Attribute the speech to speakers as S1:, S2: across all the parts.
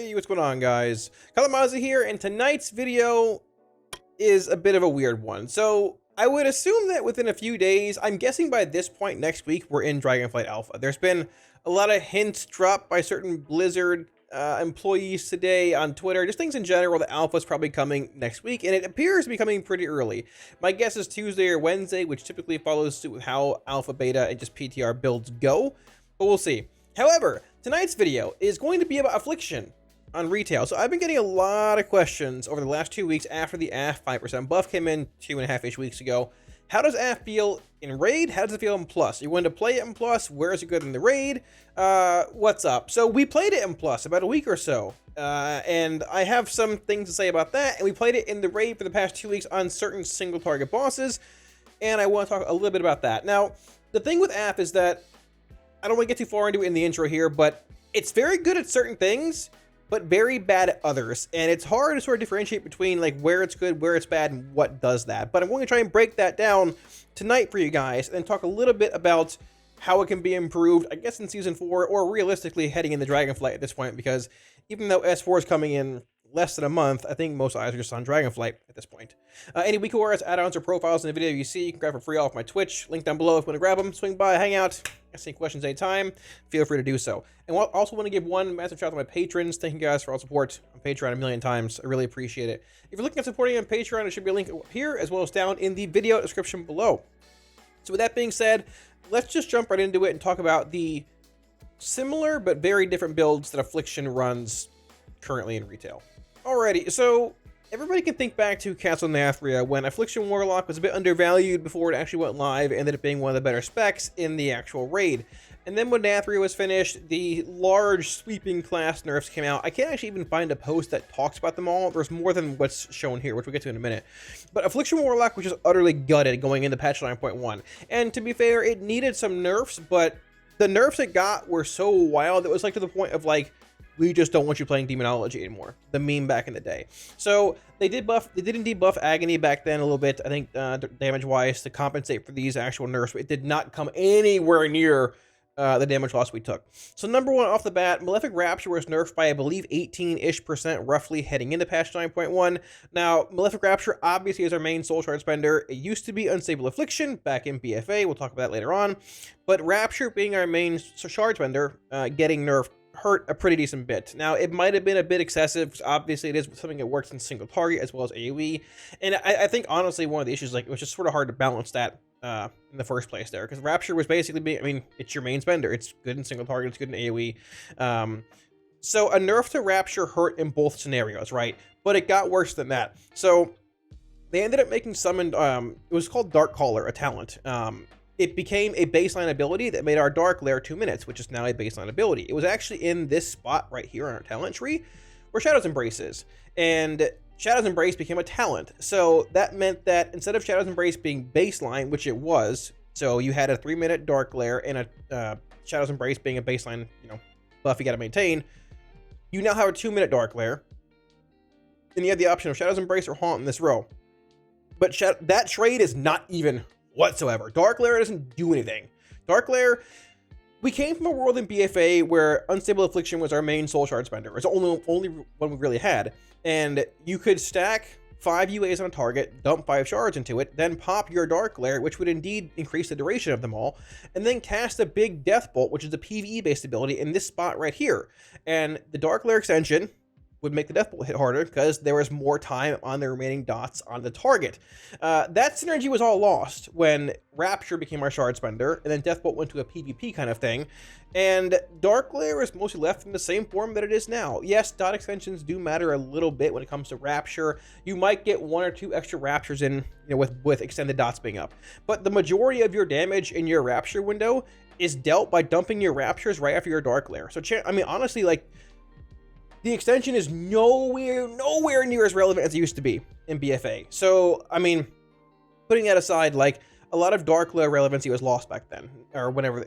S1: Hey, what's going on, guys? Kalamazi here, and tonight's video is a bit of a weird one. So, I would assume that within a few days, I'm guessing by this point next week, we're in Dragonflight Alpha. There's been a lot of hints dropped by certain Blizzard employees today on Twitter, just things in general that Alpha is probably coming next week, and it appears to be coming pretty early. My guess is Tuesday or Wednesday, which typically follows suit with how Alpha, Beta, and just PTR builds go, but we'll see. However, tonight's video is going to be about Affliction on retail. So I've been getting a lot of questions over the last 2 weeks after the AF 5% buff came in 2.5-ish weeks ago. How does AF feel in Raid? How does it feel in Plus? You want to play it in Plus? Where is it good in the Raid? What's up? So we played it in Plus about a week or so. And I have some things to say about that. And we played it in the Raid for the past 2 weeks on certain single target bosses. And I want to talk a little bit about that. Now, the thing with AF is that I don't want to get too far into it in the intro here, but it's very good at certain things, but very bad at others. And it's hard to sort of differentiate between like where it's good, where it's bad, and what does that. But I'm going to try and break that down tonight for you guys and talk a little bit about how it can be improved, I guess, in Season 4, or realistically heading into Dragonflight at this point, because even though S4 is coming in less than a month, I think most eyes are just on Dragonflight at this point. Any week ORS add-ons or profiles in the video you see, you can grab for free off my Twitch. Link down below if you want to grab them. Swing by, hang out, ask any questions anytime. Feel free to do so. And I also want to give one massive shout out to my patrons. Thank you guys for all support on Patreon a million times. I really appreciate it. If you're looking at supporting on Patreon, there should be a link here as well as down in the video description below. So with that being said, let's just jump right into it and talk about the similar but very different builds that Affliction runs currently in retail. Alrighty, so everybody can think back to Castle Nathria when Affliction Warlock was a bit undervalued before it actually went live, ended up being one of the better specs in the actual raid. And then when Nathria was finished, the large sweeping class nerfs came out. I can't actually even find a post that talks about them all. There's more than what's shown here, which we'll get to in a minute. But Affliction Warlock was just utterly gutted going into patch 9.1. And to be fair, it needed some nerfs, but the nerfs it got were so wild, it was like to the point of like, we just don't want you playing Demonology anymore. The meme back in the day. So they did indeed buff Agony back then a little bit, I think damage-wise, to compensate for these actual nerfs. But it did not come anywhere near the damage loss we took. So number one off the bat, Malefic Rapture was nerfed by, I believe, 18-ish% roughly heading into patch 9.1. Now, Malefic Rapture obviously is our main soul shard spender. It used to be Unstable Affliction back in BFA. We'll talk about that later on. But Rapture being our main shard spender, getting nerfed hurt a pretty decent bit. Now, it might have been a bit excessive, because obviously it is something that works in single target as well as AoE. And I think, honestly, one of the issues, like, it was just sort of hard to balance that in the first place there, because Rapture was basically being, I mean, it's your main spender. It's good in single target, it's good in AoE. So a nerf to Rapture hurt in both scenarios, right? But it got worse than that. So they ended up making summoned, it was called Dark Caller, a talent. It became a baseline ability that made our Dark Lair 2 minutes, which is now a baseline ability. It was actually in this spot right here on our talent tree, where Shadow's Embrace is. And Shadow's Embrace became a talent. So that meant that instead of Shadow's Embrace being baseline, which it was, so you had a 3-minute Dark Lair and a Shadow's Embrace being a baseline, buff you got to maintain, you now have a 2-minute Dark Lair. And you have the option of Shadow's Embrace or Haunt in this row. But that trade is not even whatsoever. Dark Lair doesn't do anything. Dark Lair, we came from a world in BFA where Unstable Affliction was our main soul shard spender. It's the only one we really had. And you could stack 5 UAs on a target, dump 5 shards into it, then pop your Dark Lair, which would indeed increase the duration of them all, and then cast a big Death Bolt, which is a PvE-based ability in this spot right here. And the Dark Lair extension would make the Death Bolt hit harder because there was more time on the remaining dots on the target. That synergy was all lost when Rapture became our shard spender, and then Death Bolt went to a PvP kind of thing, and Dark Lair is mostly left in the same form that it is now. Yes, dot extensions do matter a little bit when it comes to Rapture. You might get 1 or 2 extra Raptures in, with extended dots being up, but the majority of your damage in your Rapture window is dealt by dumping your Raptures right after your Dark Lair. So, I mean, honestly, like, the extension is nowhere near as relevant as it used to be in BFA. So, I mean, putting that aside, like, a lot of Dark Lair relevancy was lost back then, or whenever,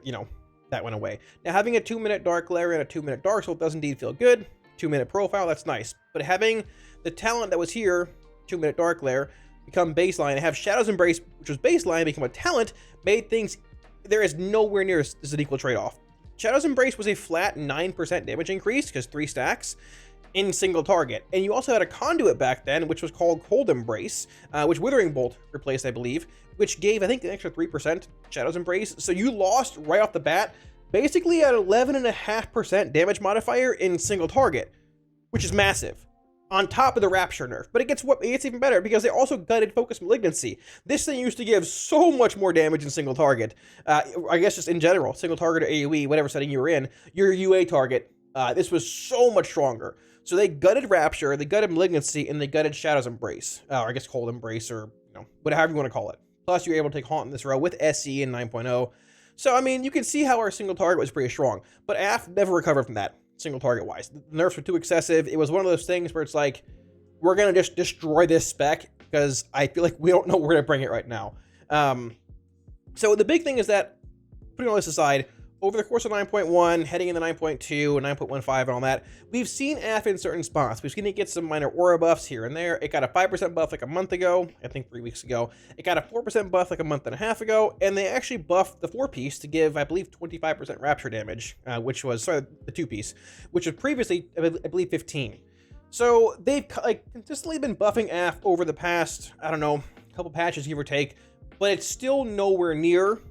S1: that went away. Now, having a 2-minute Dark Lair and a 2-minute Dark Soul does indeed feel good. 2-minute profile, that's nice. But having the talent that was here, 2-minute Dark Lair, become baseline, and have Shadow's Embrace, which was baseline, become a talent, made things, there is nowhere near as an equal trade-off. Shadow's Embrace was a flat 9% damage increase, because 3 stacks. in single target. And you also had a conduit back then, which was called Cold Embrace, which Withering Bolt replaced, I believe, which gave, I think, an extra 3% Shadow's Embrace. So you lost right off the bat, basically at 11.5% damage modifier in single target, which is massive, on top of the Rapture nerf. But it gets even better because they also gutted Focus Malignancy. This thing used to give so much more damage in single target. I guess just in general, single target or AoE, whatever setting you were in, your UA target, this was so much stronger. So they gutted Rapture, they gutted Malignancy, and they gutted Shadow's Embrace. Or I guess Cold Embrace, or whatever you want to call it. Plus, you're able to take Haunt in this row with SE and 9.0. So, I mean, you can see how our single target was pretty strong. But AF never recovered from that, single target wise. The nerfs were too excessive. It was one of those things where it's like, we're going to just destroy this spec because I feel like we don't know where to bring it right now. So the big thing is that, putting all this aside, over the course of 9.1, heading into 9.2 and 9.15 and all that, we've seen AF in certain spots. We've seen it get some minor aura buffs here and there. It got a 5% buff like a month ago, I think 3 weeks ago. It got a 4% buff like a month and a half ago, and they actually buffed the 4-piece to give, I believe, 25% rapture damage, which was, sorry, the 2-piece, which was previously, I believe, 15. So they've consistently been buffing AF over the past, I don't know, couple patches, give or take, but it's still nowhere near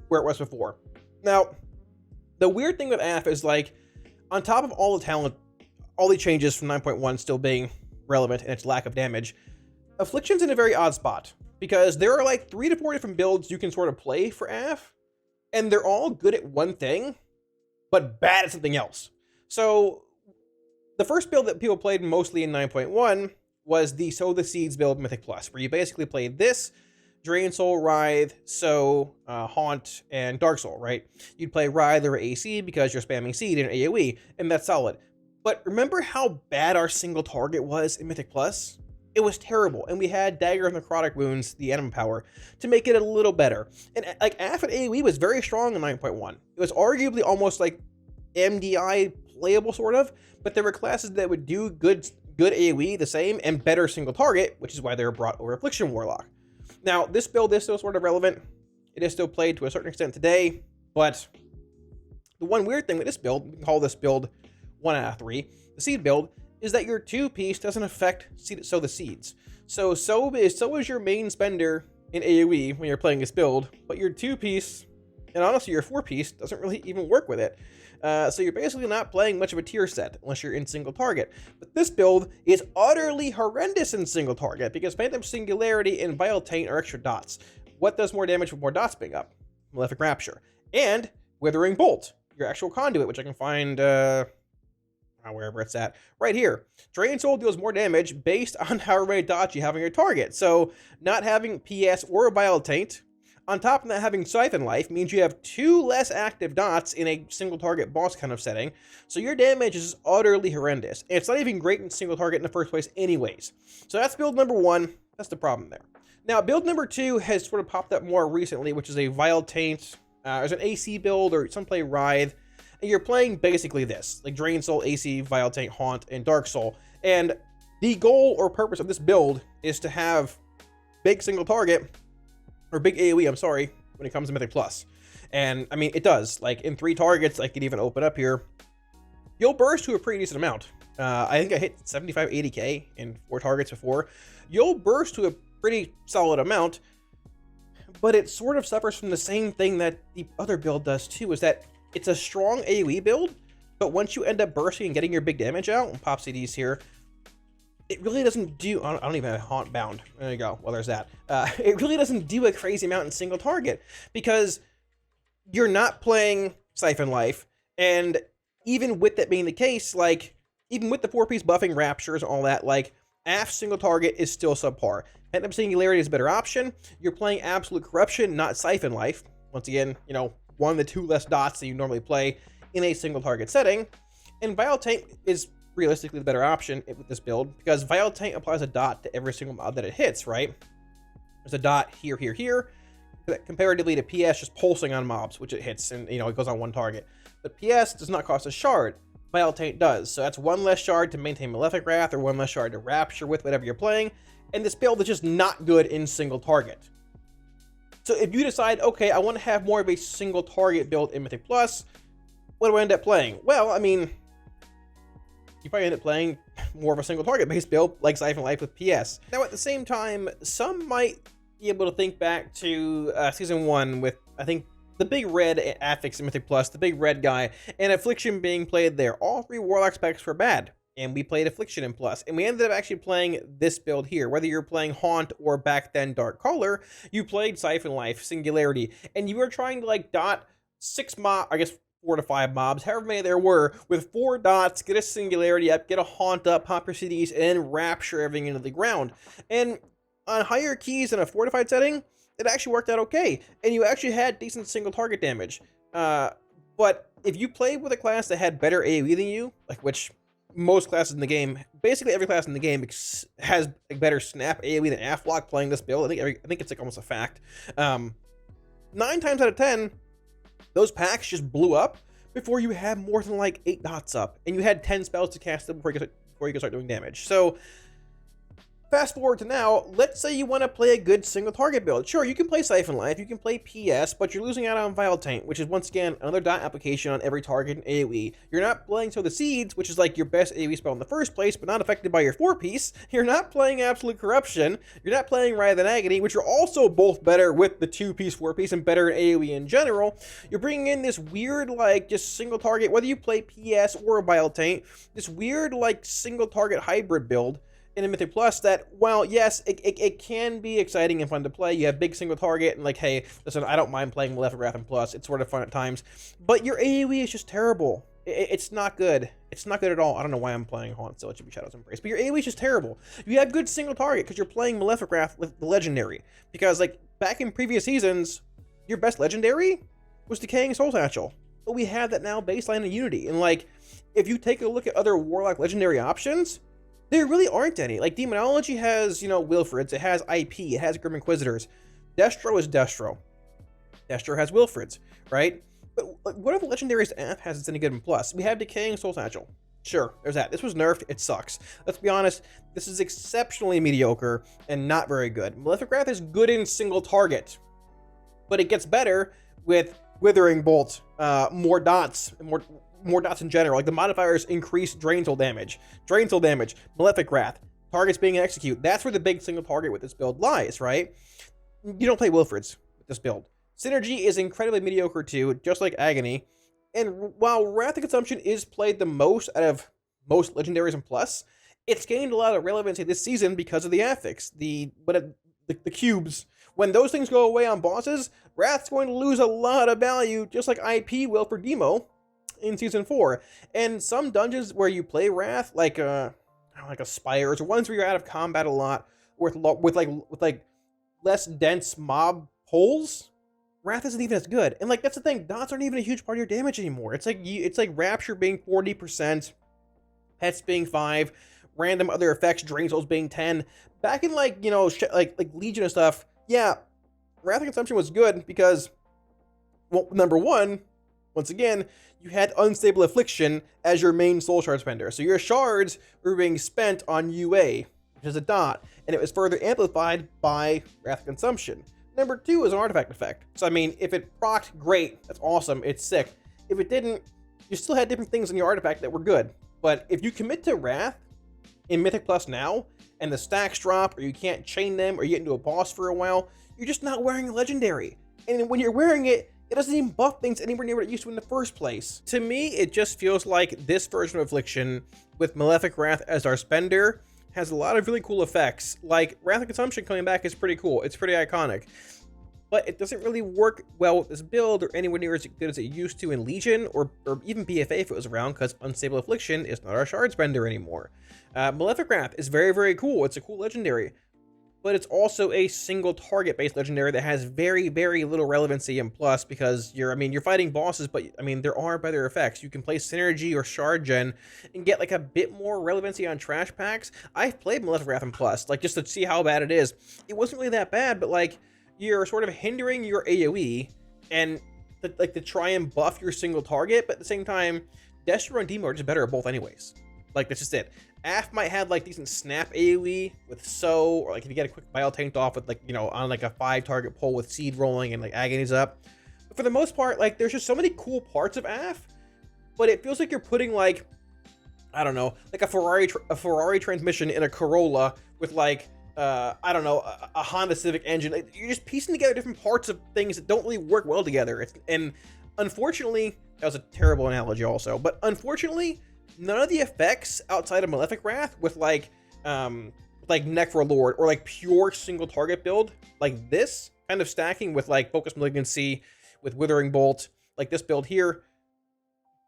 S1: where it was before. Now, the weird thing with AF is, like, on top of all the talent, all the changes from 9.1 still being relevant and its lack of damage, Affliction's in a very odd spot, because there are like 3 to 4 different builds you can sort of play for AF, and they're all good at one thing, but bad at something else. So the first build that people played mostly in 9.1 was the Sow the Seeds build Mythic Plus, where you basically played this, Drain Soul, Writhe, Sow, Haunt, and Dark Soul, right? You'd play Writhe or AC because you're spamming Seed in AoE, and that's solid. But remember how bad our single target was in Mythic Plus? It was terrible, and we had Dagger of Necrotic Wounds, the Anima Power, to make it a little better. And like AF at AoE was very strong in 9.1. It was arguably almost like MDI playable, sort of, but there were classes that would do good AoE the same and better single target, which is why they were brought over Affliction Warlock. Now, this build is still sort of relevant. It is still played to a certain extent today, but the one weird thing with this build, we can call this build 1 out of 3, the Seed build, is that your 2-piece doesn't affect Sow the Seeds. So is your main spender in AoE when you're playing this build, but your 2-piece, and honestly your 4-piece, doesn't really even work with it. So you're basically not playing much of a tier set unless you're in single target. But this build is utterly horrendous in single target because Phantom Singularity and Vile Taint are extra dots. What does more damage with more dots being up? Malefic Rapture. And Withering Bolt, your actual conduit, which I can find wherever it's at, right here. Drain Soul deals more damage based on how many dots you have on your target. So not having PS or Vile Taint, on top of that, having Siphon Life means you have 2 less active dots in a single target boss kind of setting, so your damage is utterly horrendous. And it's not even great in single target in the first place anyways. So that's build number 1. That's the problem there. Now, build number 2 has sort of popped up more recently, which is a Vile Taint. There's an AC build, or some play Writhe, and you're playing basically this, like Drain Soul, AC, Vile Taint, Haunt, and Dark Soul. And the goal or purpose of this build is to have big single target, or big AoE, I'm sorry, when it comes to Mythic Plus. And, I mean, it does. Like, in 3 targets, I could even open up here, you'll burst to a pretty decent amount. I think I hit 75, 80k in 4 targets before. You'll burst to a pretty solid amount, but it sort of suffers from the same thing that the other build does, too, is that it's a strong AoE build, but once you end up bursting and getting your big damage out, and pop CDs here, it really doesn't do, I don't even have Haunt bound. There you go. Well, there's that. It really doesn't do a crazy amount in single target because you're not playing Siphon Life. And even with that being the case, like, even with the 4-piece buffing raptures and all that, like, AF single target is still subpar. Phantom Singularity is a better option. You're playing Absolute Corruption, not Siphon Life. Once again, 1 of the 2 less dots that you normally play in a single target setting. And Vile Taint is realistically the better option with this build because Vile Taint applies a dot to every single mob that it hits, right? There's a dot here, comparatively to PS just pulsing on mobs, which it hits, and it goes on 1 target. But PS does not cost a shard. Vile Taint does, so that's 1 less shard to maintain Malefic Wrath, or 1 less shard to Rapture with whatever you're playing, and this build is just not good in single target. So if you decide, okay, I want to have more of a single target build in Mythic Plus, what do I end up playing? Well, I mean, you probably end up playing more of a single target based build like Siphon Life with PS. Now at the same time, some might be able to think back to season 1 with, I think, the big red Affliction Mythic Plus, the big red guy, and Affliction being played there. All 3 Warlock specs were bad, and we played Affliction in Plus, and we ended up actually playing this build here. Whether you're playing Haunt or back then Dark Caller, you played Siphon Life, Singularity, and you were trying to like dot 6 mob, I guess 4 to 5 mobs, however many there were, with 4 dots, get a Singularity up, get a Haunt up, pop your CDs, and then rapture everything into the ground. And on higher keys in a fortified setting, it actually worked out okay, and you actually had decent single target damage. But if you played with a class that had better AoE than you, like which most classes in the game, basically every class in the game has a better snap AoE than Affliction playing this build. I think it's like almost a fact. 9 times out of 10, those packs just blew up before you had more than like 8 dots up, and you had 10 spells to cast them before you could start doing damage. So fast forward to now, let's say you want to play a good single target build. Sure, you can play Siphon Life, you can play PS, but you're losing out on Vile Taint, which is once again another dot application on every target in AoE. You're not playing Sow the Seeds, which is like your best AoE spell in the first place, but not affected by your 4-piece. You're not playing Absolute Corruption. You're not playing Wrath and Agony, which are also both better with the 2-piece, 4-piece, and better in AoE in general. You're bringing in this weird, like, just single target, whether you play PS or Vile Taint, this weird, like, single target hybrid build in a Mythic Plus that, while yes, it can be exciting and fun to play. You have big single target, and like, hey, listen, I don't mind playing Malefic Wrath and Plus. It's sort of fun at times. But your AoE is just terrible. It's not good. It's not good at all. I don't know why I'm playing Haunt still. It should be Shadow's Embrace. But your AoE is just terrible. You have good single target because you're playing Malefic Wrath with the Legendary. Because, like, back in previous seasons, your best Legendary was Decaying Soul Satchel. But we have that now baseline in Unity. And, like, if you take a look at other Warlock Legendary options, there really aren't any. Like, Demonology has, you know, Wilfrids, it has IP, it has Grim Inquisitors. Destro is Destro. Destro has Wilfrids, right? But like, what are the legendaries Ath has that's any good in Plus? We have Decaying Soul Satchel. Sure, there's that. This was nerfed, it sucks. Let's be honest, this is exceptionally mediocre and not very good. Malefic Wrath is good in single target, but it gets better with Withering Bolt, more dots, more dots in general. Like, the modifiers increase Drain Soul damage, Malefic Wrath, targets being execute. That's where the big single target with this build lies, right? You don't play Wilfrids with this build. Synergy is incredibly mediocre too, just like Agony. And while Wrath of Consumption is played the most out of most legendaries and Plus, it's gained a lot of relevancy this season because of the affix, the cubes. When those things go away on bosses, Wrath's going to lose a lot of value, just like IP will for Demo in season 4. And some dungeons where you play Wrath, like Spires, or ones where you're out of combat a lot, with like less dense mob holes, Wrath isn't even as good. And like, that's the thing, dots aren't even a huge part of your damage anymore. It's like Rapture being 40%, Pets being 5, random other effects, Drain Souls being 10. Back in like, you know, like Legion and stuff, yeah, Wrath of Consumption was good because, well, number one, once again, you had Unstable Affliction as your main soul shard spender. So your shards were being spent on UA, which is a dot, and it was further amplified by Wrath of Consumption. Number 2 is an artifact effect. So I mean, if it procced, great, that's awesome, it's sick. If it didn't, you still had different things in your artifact that were good. But if you commit to Wrath in Mythic Plus now, and the stacks drop, or you can't chain them, or you get into a boss for a while, you're just not wearing a legendary. And when you're wearing it, it doesn't even buff things anywhere near what it used to in the first place. To me, it just feels like this version of Affliction, with Malefic Wrath as our spender, has a lot of really cool effects. Like, Wrath of Consumption coming back is pretty cool. It's pretty iconic. But it doesn't really work well with this build, or anywhere near as good as it used to in Legion, or even BFA if it was around, because Unstable Affliction is not our shard spender anymore. Malefic Wrath is very, very cool. It's a cool legendary. But it's also a single target based legendary that has very, very little relevancy in Plus, because you're fighting bosses, but I mean, there are better effects. You can play Synergy or Shard Gen and get like a bit more relevancy on trash packs. I've played Malefic Wrath in Plus, like, just to see how bad it is. It wasn't really that bad, but like, you're sort of hindering your AoE and to try and buff your single target, but at the same time, Destro and Demo are just better at both anyways. Like, that's just it. Af might have like decent snap AoE with Sow, or like if you get a quick Vile Taint off with, like, you know, on like a 5 target pull with Seed rolling and like Agony's up. But for the most part, like, there's just so many cool parts of Af, but it feels like you're putting like I don't know, like a Ferrari transmission in a Corolla with like I don't know, a Honda Civic engine. Like, you're just piecing together different parts of things that don't really work well together. And unfortunately, that was a terrible analogy also, but unfortunately, none of the effects outside of Malefic Wrath with like Neck for a Lord or like pure single target build, like this kind of stacking with like Focus Malignancy, with Withering Bolt, like this build here,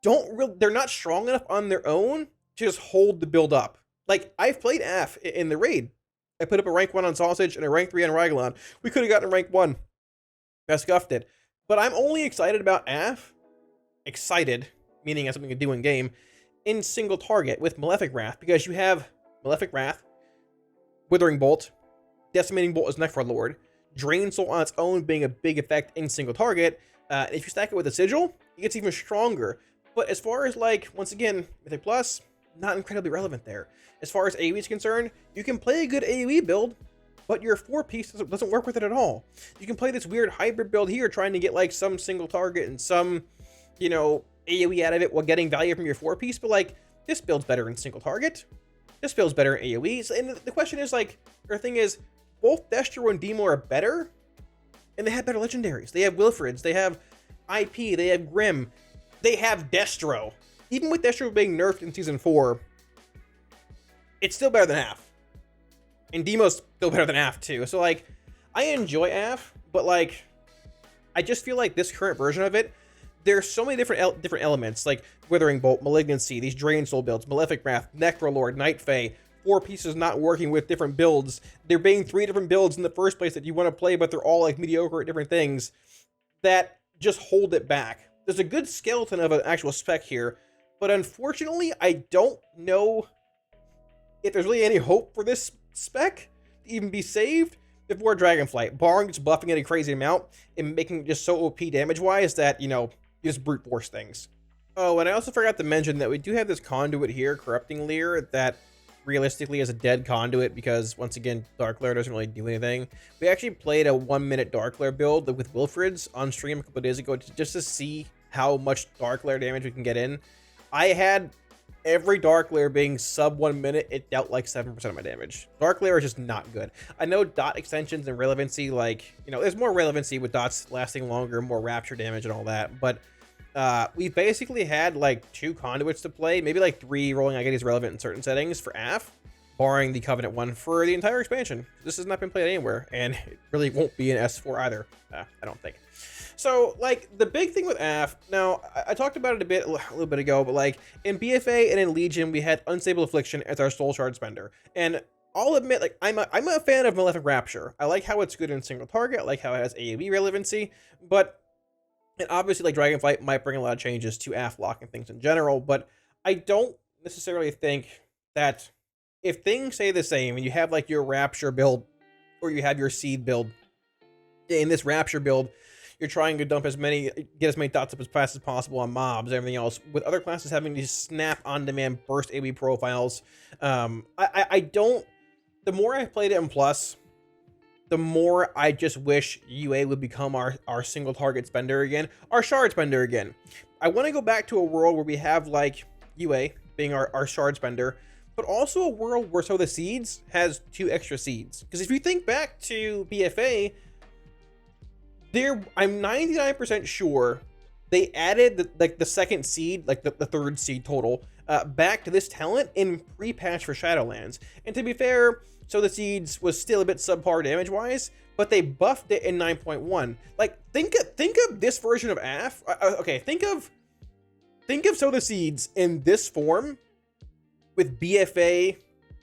S1: they're not strong enough on their own to just hold the build up. Like, I've played AF in the raid. I put up a rank 1 on Sausage and a rank 3 on Raglan. We could have gotten a rank 1. I scuffed it. But I'm only excited about AF, excited, meaning as something to do in game, in single target with Malefic Wrath, because you have Malefic Wrath, Withering Bolt, Decimating Bolt as Neck for a Lord, Drain Soul on its own being a big effect in single target. If you stack it with a Sigil, it gets even stronger. But as far as, like, once again, Mythic Plus, not incredibly relevant there. As far as AoE is concerned, you can play a good AoE build, but your 4-piece doesn't work with it at all. You can play this weird hybrid build here, trying to get, like, some single target and some, you know, AoE out of it while getting value from your 4-piece, but, like, this build's better in single target. This build's better in AoE. So, and the question is, like, or the thing is, both Destro and Demo are better, and they have better legendaries. They have Wilfrids, they have IP, they have Grim, they have Destro. Even with Destro being nerfed in Season 4, it's still better than AF. And Demo's still better than AF too. So, like, I enjoy AF, but, like, I just feel like this current version of it, there's so many different elements, like Withering Bolt, Malignancy, these Drain Soul builds, Malefic Wrath, Necrolord, Night Fae, 4 pieces not working with different builds. There being 3 different builds in the first place that you want to play, but they're all, like, mediocre at different things that just hold it back. There's a good skeleton of an actual spec here, but unfortunately, I don't know if there's really any hope for this spec to even be saved before Dragonflight, barring just buffing it a crazy amount and making it just so OP damage-wise that, you know, you just brute force things. Oh, and I also forgot to mention that we do have this conduit here, Corrupting Leer, that realistically is a dead conduit because, once again, Dark Lair doesn't really do anything. We actually played a 1-minute Dark Lair build with Wilfrids on stream a couple days ago just to see how much Dark Lair damage we can get in. I had every Dark Lair being sub 1 minute, it dealt like 7% of my damage. Dark Lair is just not good. I know dot extensions and relevancy, like, you know, there's more relevancy with dots lasting longer, more rapture damage and all that, but we basically had like 2 conduits to play, maybe like 3 rolling identities relevant in certain settings for AF, barring the Covenant one for the entire expansion. This has not been played anywhere, and it really won't be in S4 either, I don't think. So, like, the big thing with AF, now, I talked about it a little bit ago, but, like, in BFA and in Legion, we had Unstable Affliction as our Soul Shard spender. And I'll admit, like, I'm a fan of Malefic Rapture. I like how it's good in single target, I like how it has AoE relevancy, but, and obviously, like, Dragonflight might bring a lot of changes to AF lock and things in general, but I don't necessarily think that if things stay the same, and you have, like, your Rapture build, or you have your Seed build, in this Rapture build, you're trying to get as many dots up as fast as possible on mobs, everything else, with other classes having these snap on-demand burst AoE profiles. I don't, the more I've played it in Plus, the more I just wish UA would become our single target spender again, our shard spender again. I want to go back to a world where we have, like, UA being our shard spender, but also a world where So the Seeds has 2 extra seeds. Because if you think back to BFA, I'm 99% sure they added the second seed, like the 3rd seed total, back to this talent in pre-patch for Shadowlands. And to be fair, So the Seeds was still a bit subpar damage-wise, but they buffed it in 9.1. Like, think of this version of AF. Okay, think of So the Seeds in this form with BFA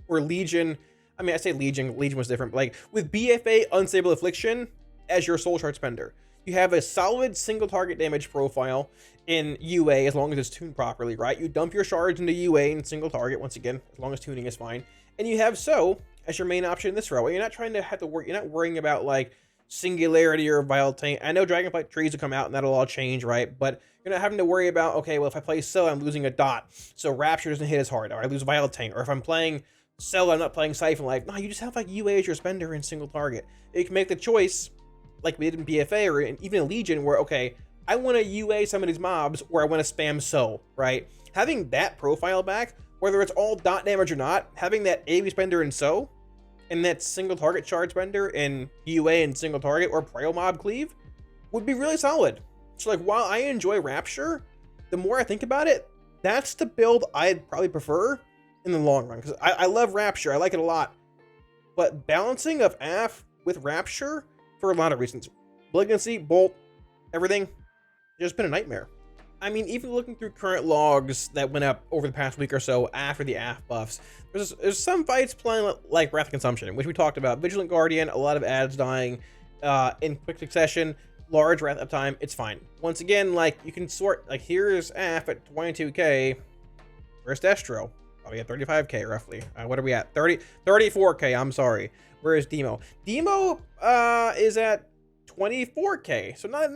S1: or Legion. I mean, I say Legion was different, but, like, with BFA Unstable Affliction as your Soul Shard spender. You have a solid single target damage profile in UA as long as it's tuned properly, right? You dump your shards into UA and single target, once again, as long as tuning is fine. And you have So as your main option in this row. You're not trying to have to worry, you're not worrying about, like, Singularity or Vile Taint. I know Dragonflight trees will come out and that'll all change, right? But you're not having to worry about, okay, well, if I play So, I'm losing a dot, so Rapture doesn't hit as hard, or I lose Vile Taint, or if I'm playing So, I'm not playing Siphon Life. No, you just have, like, UA as your spender in single target. You can make the choice, like we did in BFA or even in Legion, where, okay, I want to UA some of these mobs or I want to spam So, right? Having that profile back whether it's all dot damage or not, having that AoE spender in So, and that single target shard spender in UA and single target or prio mob cleave would be really solid. So like, while I enjoy Rapture, the more I think about it, that's the build I'd probably prefer in the long run, because I love Rapture, I like it a lot. But balancing of AF with Rapture, for a lot of reasons, Malignancy, Bolt, everything, just been a nightmare. I mean, even looking through current logs that went up over the past week or so after the AF buffs, there's some fights playing like Wrath of Consumption, which we talked about. Vigilant Guardian, a lot of ads dying in quick succession, large Wrath uptime, it's fine. Once again, like, you can sort, like, here's AF at 22k, where's Destro? Probably at 35k roughly. What are we at? 34k, I'm sorry. Where is Demo? Demo is at 24k, so not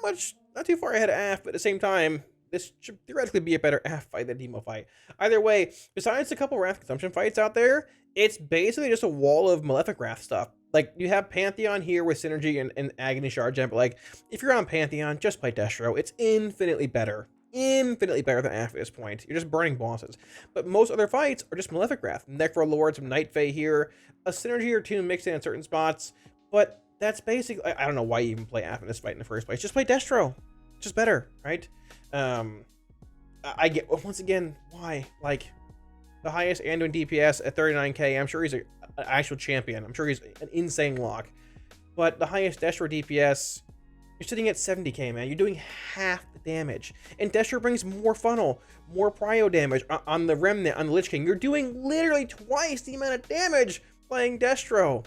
S1: much, not too far ahead of AF, but at the same time, this should theoretically be a better AF fight than Demo fight. Either way, besides a couple Wrath Consumption fights out there, it's basically just a wall of Malefic Wrath stuff. Like, you have Pantheon here with Synergy and Agony Shard Gem, but like, if you're on Pantheon, just play Destro. It's infinitely better than AF at this point. You're just burning bosses. But most other fights are just Malefic Wrath. Necro Lord, some Night Fae here, a Synergy or two mixed in certain spots, but that's basically, I don't know why you even play AF in this fight in the first place. Just play Destro. It's just better, right? I get, once again, why? Like, the highest Anduin DPS at 39k, I'm sure he's an actual champion. I'm sure he's an insane lock. But the highest Destro DPS, you're sitting at 70k, man. You're doing half the damage. And Destro brings more funnel, more prio damage on the Remnant, on the Lich King. You're doing literally twice the amount of damage playing Destro.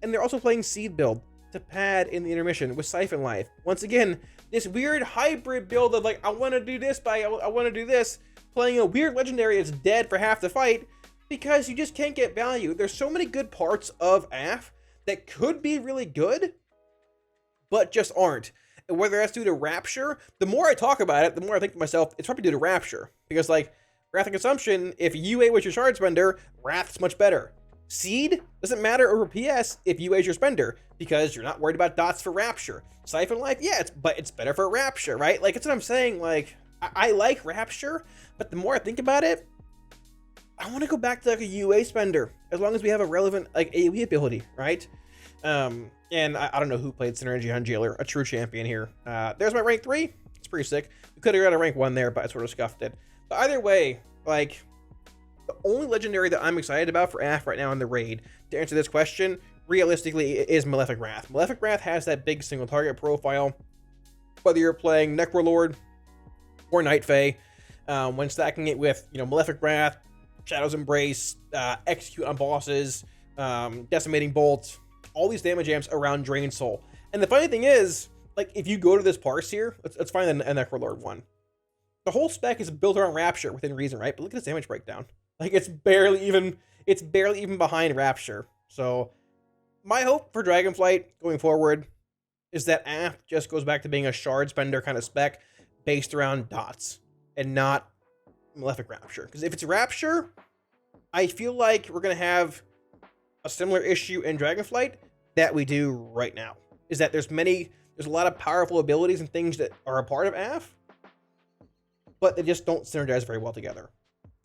S1: And they're also playing Seed build to pad in the intermission with Siphon Life. Once again, this weird hybrid build of like, I want to do this, but I want to do this, playing a weird legendary that's dead for half the fight because you just can't get value. There's so many good parts of AF that could be really good, but just aren't. And whether that's due to Rapture, the more I talk about it, the more I think to myself, it's probably due to Rapture. Because like, Wrath of Consumption, if UA was your shard spender, Wrath's much better. Seed doesn't matter over PS if UA is your spender, because you're not worried about dots for Rapture. Siphon Life, yeah, it's better for Rapture, right? Like, that's what I'm saying. Like, I like Rapture, but the more I think about it, I want to go back to like a UA spender, as long as we have a relevant like AoE ability, right? And I don't know who played Synergy on Jailer, a true champion here. There's my rank 3. It's pretty sick. We could have got a rank 1 there, but I sort of scuffed it. But either way, like, the only legendary that I'm excited about for AF right now in the raid, to answer this question, realistically, is Malefic Wrath. Malefic Wrath has that big single target profile, whether you're playing Necrolord or Night Fae, when stacking it with, you know, Malefic Wrath, Shadow's Embrace, Execute on bosses, Decimating Bolt, all these damage amps around Drain Soul. And the funny thing is, like, if you go to this parse here, let's find a Necrolord one. The whole spec is built around Rapture within reason, right? But look at this damage breakdown. Like, it's barely even behind Rapture. So my hope for Dragonflight going forward is that AF just goes back to being a shard spender kind of spec based around dots and not Malefic Rapture. Because if it's Rapture, I feel like we're going to have a similar issue in Dragonflight that we do right now. Is that there's a lot of powerful abilities and things that are a part of AF, but they just don't synergize very well together.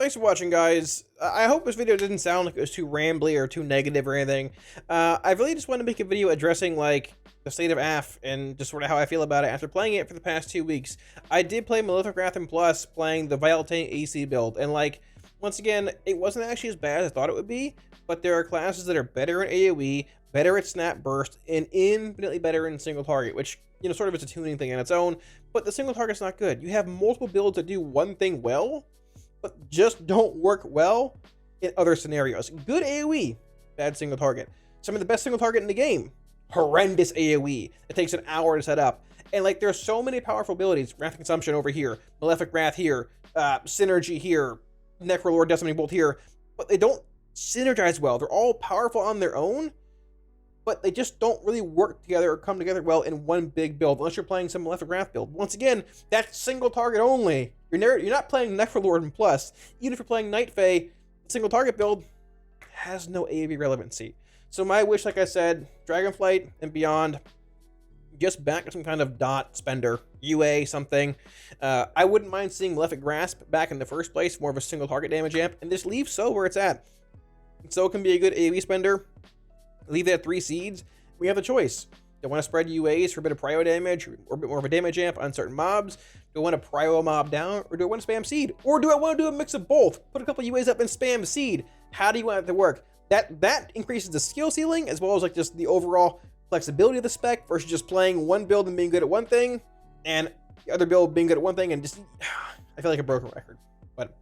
S1: Thanks for watching, guys. I hope this video didn't sound like it was too rambly or too negative or anything. I really just wanted to make a video addressing, like, the state of AF and just sort of how I feel about it after playing it for the past 2 weeks. I did play Malefic Wrath and Plus playing the Vitaltain AC build, and, like, once again, it wasn't actually as bad as I thought it would be, but there are classes that are better in AoE, better at Snap Burst, and infinitely better in single target, which, you know, sort of is a tuning thing on its own, but the single target's not good. You have multiple builds that do one thing well, but just don't work well in other scenarios. Good AoE, bad single target. Some of the best single target in the game, horrendous AoE. It takes an hour to set up. And, like, there's so many powerful abilities. Wrath of Consumption over here, Malefic Wrath here, Synergy here, Necrolord Decimating Bolt here, but they don't synergize well. They're all powerful on their own, but they just don't really work together or come together well in one big build, unless you're playing some Malefic Wrath build. Once again, that's single target only. You're not playing Necrolord and Plus. Even if you're playing Night Fae, single target build has no AoE relevancy. So my wish, like I said, Dragonflight and beyond, just back some kind of dot spender, UA, something. I wouldn't mind seeing Malefic Grasp back in the first place, more of a single target damage amp, and just leave So where it's at. So it can be a good AoE spender. Leave it at 3 seeds. We have the choice. Do I want to spread UAs for a bit of prio damage or a bit more of a damage amp on certain mobs? Do I want to prio a mob down, or do I want to spam seed? Or do I want to do a mix of both? Put a couple UAs up and spam seed. How do you want it to work? That increases the skill ceiling, as well as like just the overall flexibility of the spec versus just playing one build and being good at one thing, and the other build being good at one thing, and just I feel like a broken record. But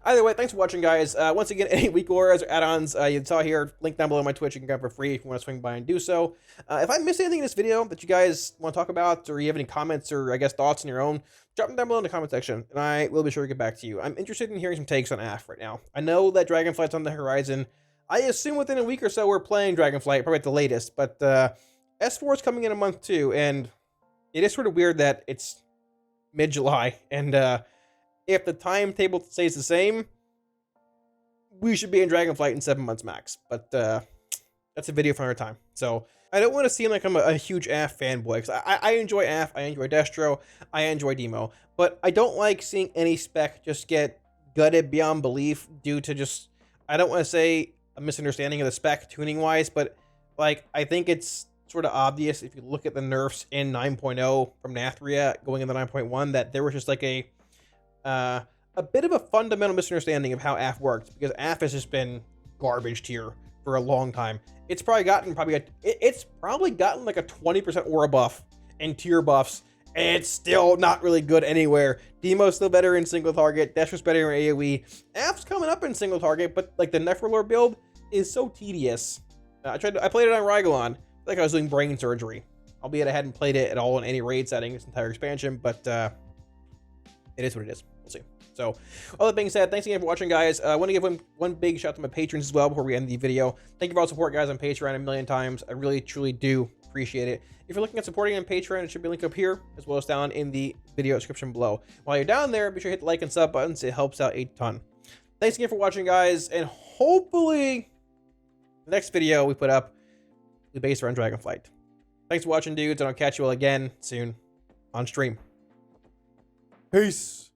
S1: either way, thanks for watching, guys. Once again, any week auras or add-ons you saw here, link down below my Twitch. You can grab for free if you want to swing by and do so. If I missed anything in this video that you guys want to talk about, or you have any comments or I guess thoughts on your own, drop them down below in the comment section, and I will be sure to get back to you. I'm interested in hearing some takes on AF right now. I know that Dragonflight's on the horizon. I assume within a week or so we're playing Dragonflight, probably at the latest, but S4 is coming in a month too, and it is sort of weird that it's mid-July, and if the timetable stays the same, we should be in Dragonflight in 7 months max, but that's a video for another time. So I don't want to seem like I'm a huge AF fanboy, because I enjoy AF, I enjoy Destro, I enjoy Demo, but I don't like seeing any spec just get gutted beyond belief due to just, I don't want to say a misunderstanding of the spec tuning wise, but like I think it's sort of obvious if you look at the nerfs in 9.0 from Nathria going into 9.1 that there was just like a bit of a fundamental misunderstanding of how AF works, because AF has just been garbage tier for a long time. It's probably gotten it's probably gotten like a 20% aura buff and tier buffs, and it's still not really good anywhere. Demo's still better in single target, Destro's better in AoE. AF's coming up in single target, but like the Nephrolore build is so tedious. I played it on Rygolon, like I was doing brain surgery. Albeit I hadn't played it at all in any raid setting this entire expansion, but it is what it is. We'll see. So, all that being said, thanks again for watching, guys. I want to give one big shout out to my patrons as well before we end the video. Thank you for all the support, guys, on Patreon a million times. I really, truly do appreciate it. If you're looking at supporting on Patreon, it should be a link up here, as well as down in the video description below. While you're down there, be sure to hit the like and sub buttons. It helps out a ton. Thanks again for watching, guys, and hopefully the next video we put up is based around Dragonflight. Thanks for watching, dudes, and I'll catch you all again soon on stream. Peace.